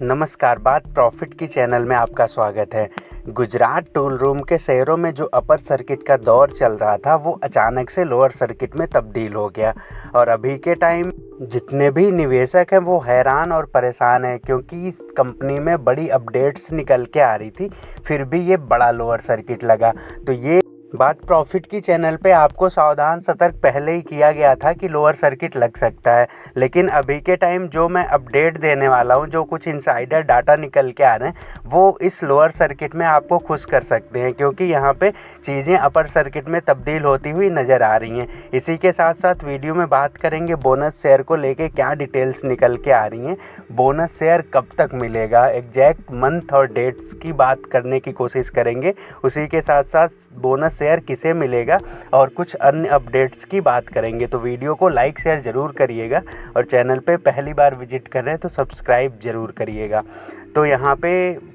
नमस्कार, बात प्रॉफिट की चैनल में आपका स्वागत है। गुजरात टूल रूम के शेयरों में जो अपर सर्किट का दौर चल रहा था वो अचानक से लोअर सर्किट में तब्दील हो गया और अभी के टाइम जितने भी निवेशक हैं वो हैरान और परेशान हैं क्योंकि इस कंपनी में बड़ी अपडेट्स निकल के आ रही थी, फिर भी ये बड़ा लोअर सर्किट लगा। तो ये बात प्रॉफिट की चैनल पे आपको सावधान सतर्क पहले ही किया गया था कि लोअर सर्किट लग सकता है, लेकिन अभी के टाइम जो मैं अपडेट देने वाला हूँ, जो कुछ इनसाइडर डाटा निकल के आ रहे हैं वो इस लोअर सर्किट में आपको खुश कर सकते हैं क्योंकि यहाँ पे चीज़ें अपर सर्किट में तब्दील होती हुई नज़र आ रही हैं। इसी के साथ साथ वीडियो में बात करेंगे बोनस शेयर को लेके क्या डिटेल्स निकल के आ रही हैं, बोनस शेयर कब तक मिलेगा, एग्जैक्ट मंथ और डेट्स की बात करने की कोशिश करेंगे। उसी के साथ साथ बोनस शेयर किसे मिलेगा और कुछ अन्य अपडेट्स की बात करेंगे। तो वीडियो को लाइक शेयर ज़रूर करिएगा और चैनल पे पहली बार विजिट कर रहे हैं तो सब्सक्राइब ज़रूर करिएगा। तो यहाँ पे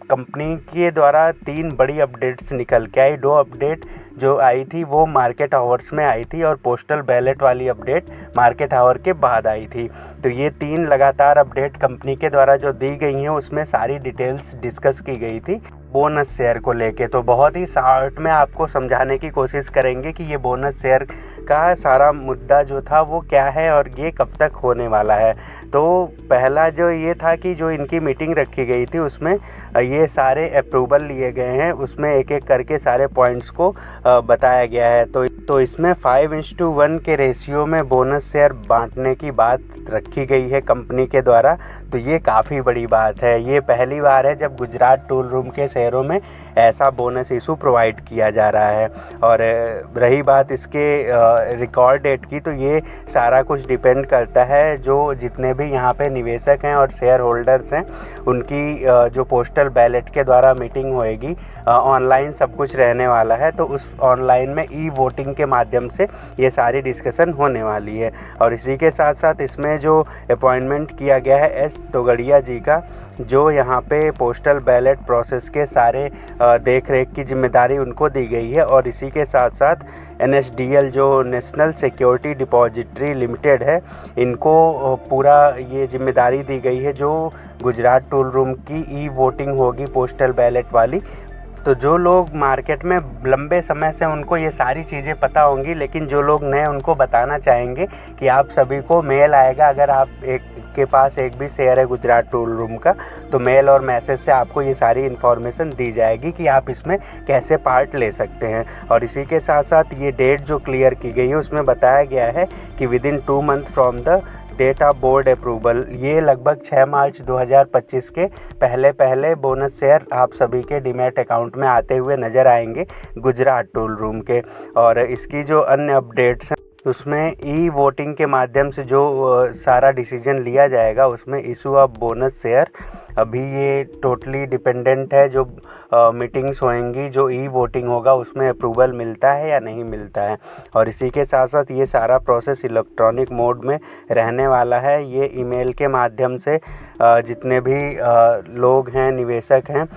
कंपनी के द्वारा 3 बड़ी अपडेट्स निकल के आई। 2 अपडेट जो आई थी वो मार्केट आवर्स में आई थी और पोस्टल बैलेट वाली अपडेट मार्केट आवर के बाद आई थी। तो ये 3 लगातार अपडेट कंपनी के द्वारा जो दी गई हैं उसमें सारी डिटेल्स डिस्कस की गई थी बोनस शेयर को लेके। तो बहुत ही शॉर्ट में आपको समझाने की कोशिश करेंगे कि ये बोनस शेयर का सारा मुद्दा जो था वो क्या है और ये कब तक होने वाला है। तो पहला जो ये था कि जो इनकी मीटिंग रखी गई थी उसमें ये सारे अप्रूवल लिए गए हैं, उसमें एक एक करके सारे पॉइंट्स को बताया गया है। तो इसमें 5:1 के रेशियो में बोनस शेयर बांटने की बात रखी गई है कंपनी के द्वारा। तो ये काफ़ी बड़ी बात है। ये पहली बार है जब गुजरात टूल रूम के शेयरों में ऐसा बोनस इशू प्रोवाइड किया जा रहा है। और रही बात इसके रिकॉर्ड डेट की, तो ये सारा कुछ डिपेंड करता है जो जितने भी यहाँ पे निवेशक हैं और शेयर होल्डर्स हैं उनकी जो पोस्टल बैलेट के द्वारा मीटिंग होएगी, ऑनलाइन सब कुछ रहने वाला है। तो उस ऑनलाइन में ई वोटिंग के माध्यम से ये सारी डिस्कशन होने वाली है। और इसी के साथ साथ इसमें जो अपॉइंटमेंट किया गया है एस तोगड़िया जी का, जो यहाँ पे पोस्टल बैलेट प्रोसेस के सारे देख रेख की जिम्मेदारी उनको दी गई है। और इसी के साथ साथ NSDL जो नेशनल सिक्योरिटी डिपॉजिटरी लिमिटेड है, इनको पूरा ये जिम्मेदारी दी गई है जो गुजरात टूल रूम की ई वोटिंग होगी पोस्टल बैलेट वाली। तो जो लोग मार्केट में लंबे समय से उनको ये सारी चीज़ें पता होंगी, लेकिन जो लोग नए उनको बताना चाहेंगे कि आप सभी को मेल आएगा अगर आप के पास एक भी शेयर है गुजरात टूल रूम का, तो मेल और मैसेज से आपको ये सारी इन्फॉर्मेशन दी जाएगी कि आप इसमें कैसे पार्ट ले सकते हैं। और इसी के साथ साथ ये डेट जो क्लियर की गई है उसमें बताया गया है कि within 2 month from the date of board approval, ये लगभग 6 मार्च 2025 के पहले बोनस शेयर आप सभी के डीमैट अकाउंट में आते हुए नज़र आएंगे गुजरात टूल रूम के। और इसकी जो अन्य अपडेट्स हैं उसमें ई वोटिंग के माध्यम से जो सारा डिसीजन लिया जाएगा उसमें इशू ऑफ बोनस शेयर, अभी ये टोटली डिपेंडेंट है जो मीटिंग्स होएंगी, जो ई वोटिंग होगा उसमें अप्रूवल मिलता है या नहीं मिलता है। और इसी के साथ साथ ये सारा प्रोसेस इलेक्ट्रॉनिक मोड में रहने वाला है। ये ईमेल के माध्यम से जितने भी लोग हैं, निवेशक हैं,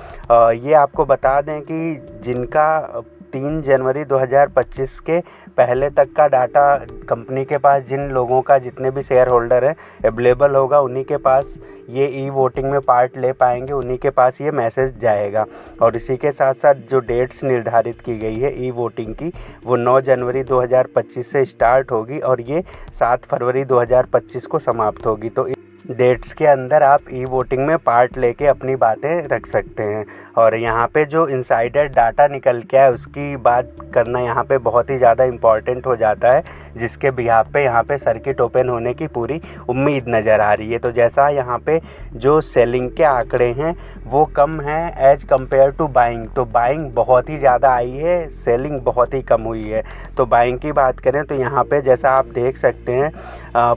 ये आपको बता दें कि जिनका 3 जनवरी 2025 के पहले तक का डाटा कंपनी के पास, जिन लोगों का जितने भी शेयर होल्डर हैं अवेलेबल होगा, उन्हीं के पास ये ई वोटिंग में पार्ट ले पाएंगे, उन्हीं के पास ये मैसेज जाएगा। और इसी के साथ साथ जो डेट्स निर्धारित की गई है ई वोटिंग की, वो 9 जनवरी 2025 से स्टार्ट होगी और ये 7 फरवरी 2025 को समाप्त होगी। तो डेट्स के अंदर आप ई वोटिंग में पार्ट लेके अपनी बातें रख सकते हैं। और यहाँ पे जो इनसाइडर डाटा निकल के आया उसकी बात करना यहाँ पे बहुत ही ज़्यादा इम्पॉर्टेंट हो जाता है, जिसके बिहाफ पे यहाँ पे सर्किट ओपन होने की पूरी उम्मीद नज़र आ रही है। तो जैसा यहाँ पे जो सेलिंग के आंकड़े हैं वो कम हैं एज कम्पेयर टू बाइंग, तो बाइंग बहुत ही ज़्यादा आई है, सेलिंग बहुत ही कम हुई है। तो बाइंग की बात करें तो यहाँ पे जैसा आप देख सकते हैं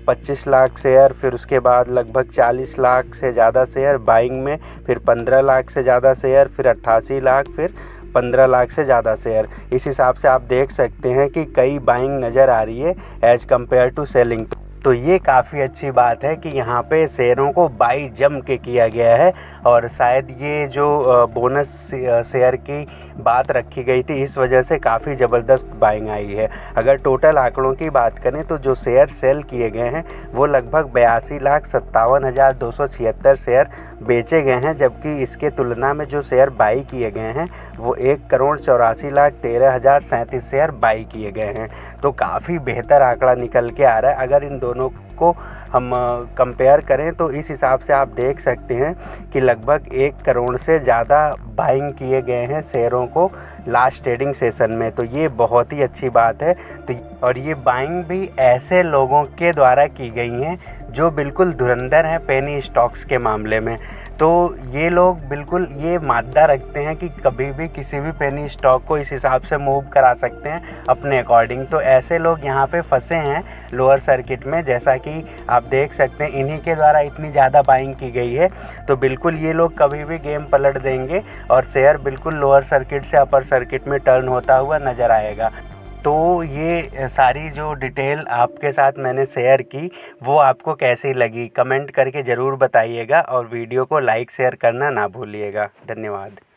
25 लाख शेयर, फिर उसके बाद लगभग 40 लाख से ज़्यादा शेयर बाइंग में, फिर 15 लाख से ज़्यादा शेयर, फिर 88 लाख, फिर 15 लाख से ज़्यादा शेयर। इस हिसाब से आप देख सकते हैं कि कई बाइंग नज़र आ रही है एज़ कम्पेयर टू सेलिंग। तो ये काफ़ी अच्छी बात है कि यहाँ पे शेयरों को बाई जम के किया गया है और शायद ये जो बोनस शेयर की बात रखी गई थी इस वजह से काफ़ी ज़बरदस्त बाइंग आई है। अगर टोटल आंकड़ों की बात करें तो जो शेयर सेल किए गए हैं वो लगभग 82,57,276 शेयर बेचे गए हैं, जबकि इसके तुलना में जो शेयर बाई किए गए हैं वो 1,84,13,037 शेयर बाई किए गए हैं। तो काफ़ी बेहतर आंकड़ा निकल के आ रहा है। अगर इन दोनों को हम कंपेयर करें तो इस हिसाब से आप देख सकते हैं कि लगभग 1 करोड़ से ज़्यादा बाइंग किए गए हैं शेयरों को लास्ट ट्रेडिंग सेशन में। तो ये बहुत ही अच्छी बात है। तो और ये बाइंग भी ऐसे लोगों के द्वारा की गई हैं जो बिल्कुल धुरंधर हैं पेनी स्टॉक्स के मामले में। तो ये लोग बिल्कुल ये मादा रखते हैं कि कभी भी किसी भी पेनी स्टॉक को इस हिसाब से मूव करा सकते हैं अपने अकॉर्डिंग। तो ऐसे लोग यहाँ पे फंसे हैं लोअर सर्किट में, जैसा कि आप देख सकते हैं इन्हीं के द्वारा इतनी ज़्यादा बाइंग की गई है। तो बिल्कुल ये लोग कभी भी गेम पलट देंगे और शेयर बिल्कुल लोअर सर्किट से अपर सर्किट में टर्न होता हुआ नज़र आएगा। तो ये सारी जो डिटेल आपके साथ मैंने शेयर की वो आपको कैसी लगी कमेंट करके ज़रूर बताइएगा और वीडियो को लाइक शेयर करना ना भूलिएगा। धन्यवाद।